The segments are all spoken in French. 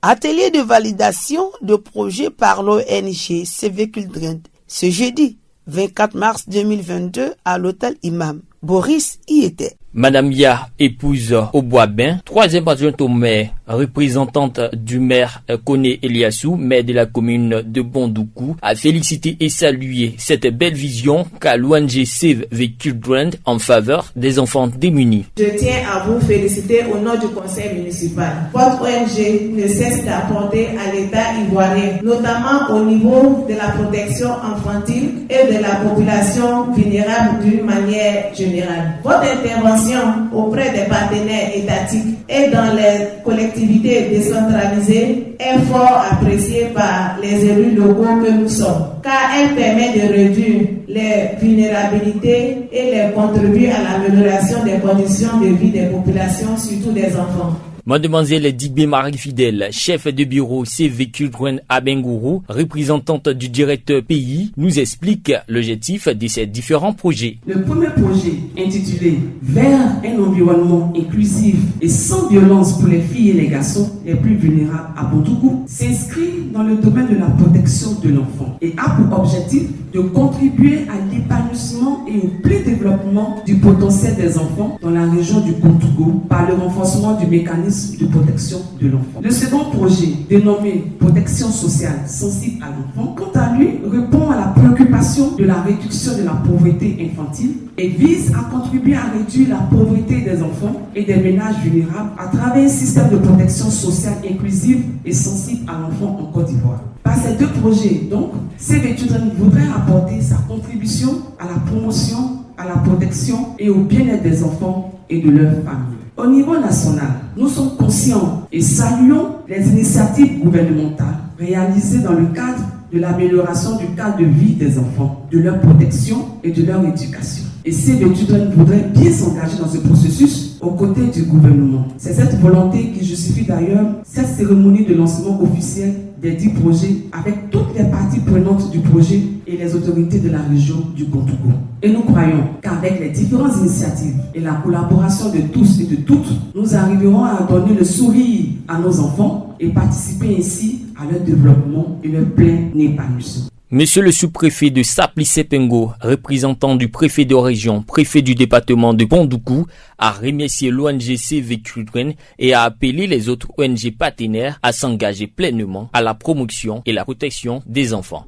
Atelier de validation de projet par l'ONG Save Children ce jeudi 24 mars 2022 à l'hôtel Imam. Boris y était. Madame Ya, épouse au Bois-Bain, troisième adjointe au maire, représentante du maire Koné Eliassou, maire de la commune de Bondoukou, a félicité et salué cette belle vision qu'a l'ONG Save the Children en faveur des enfants démunis. Je tiens à vous féliciter au nom du conseil municipal. Votre ONG ne cesse d'apporter à l'État ivoirien, notamment au niveau de la protection infantile et de la population vulnérable d'une manière générale. Votre intervention auprès des partenaires étatiques et dans les collectivités décentralisées est fort appréciée par les élus locaux que nous sommes, car elle permet de réduire les vulnérabilités et les contribue à l'amélioration des conditions de vie des populations, surtout des enfants. Mademoiselle Digbe Marie Fidèle, chef de bureau Save Children à Bengourou, représentante du directeur pays, nous explique l'objectif de ces différents projets. Le premier projet, intitulé Vers un environnement inclusif et sans violence pour les filles et les garçons les plus vulnérables à Bondoukou, s'inscrit dans le domaine de la protection de l'enfant et a pour objectif de contribuer à l'épanouissement et au plein développement du potentiel des enfants dans la région du Bondoukou par le renforcement du mécanisme de protection de l'enfant. Le second projet, dénommé Protection sociale sensible à l'enfant, quant à lui, répond à la préoccupation de la réduction de la pauvreté infantile et vise à contribuer à réduire la pauvreté des enfants et des ménages vulnérables à travers un système de protection sociale inclusive et sensible à l'enfant en Côte d'Ivoire. Par ces deux projets, donc, Save Children voudrait apporter sa contribution à la promotion, à la protection et au bien-être des enfants et de leurs familles. Au niveau national, nous sommes conscients et saluons les initiatives gouvernementales réalisées dans le cadre de l'amélioration du cadre de vie des enfants, de leur protection et de leur éducation. Et Save Children voudrait bien s'engager dans ce processus aux côtés du gouvernement. C'est cette volonté qui justifie d'ailleurs cette cérémonie de lancement officiel des 10 projets avec toutes les parties prenantes du projet et les autorités de la région du Bondoukou. Et nous croyons qu'avec les différentes initiatives et la collaboration de tous et de toutes, nous arriverons à donner le sourire à nos enfants et participer ainsi à leur développement et leur plein épanouissement. Monsieur le sous-préfet de Sapli-Sepengo, représentant du préfet de région, préfet du département de Bondoukou, a remercié l'ONG Save Children et a appelé les autres ONG partenaires à s'engager pleinement à la promotion et la protection des enfants.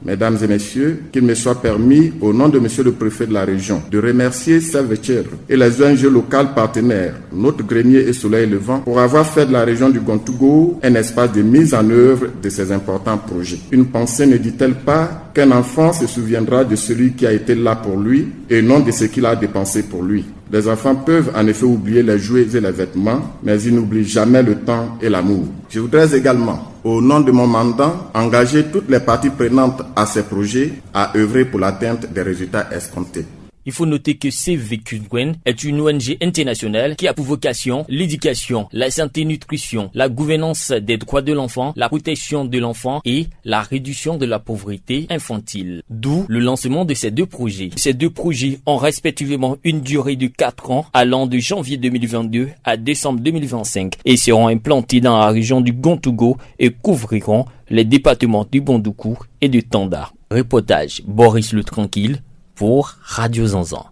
Mesdames et messieurs, qu'il me soit permis, au nom de monsieur le préfet de la région, de remercier Save Children et les ONG locales partenaires, Notre Grenier et Soleil Levant, pour avoir fait de la région du Bondoukou un espace de mise en œuvre de ces importants projets. Une pensée ne dit-elle pas qu'un enfant se souviendra de celui qui a été là pour lui et non de ce qu'il a dépensé pour lui? Les enfants peuvent en effet oublier les jouets et les vêtements, mais ils n'oublient jamais le temps et l'amour. Je voudrais également, au nom de mon mandat, engager toutes les parties prenantes à ces projets à œuvrer pour l'atteinte des résultats escomptés. Il faut noter que Save Children est une ONG internationale qui a pour vocation l'éducation, la santé et nutrition, la gouvernance des droits de l'enfant, la protection de l'enfant et la réduction de la pauvreté infantile. D'où le lancement de ces deux projets. Ces deux projets ont respectivement une durée de 4 ans allant de janvier 2022 à décembre 2025 et seront implantés dans la région du Gontougo et couvriront les départements du Bondoukou et du Tanda. Reportage Boris le Tranquille pour Radio Zanzan.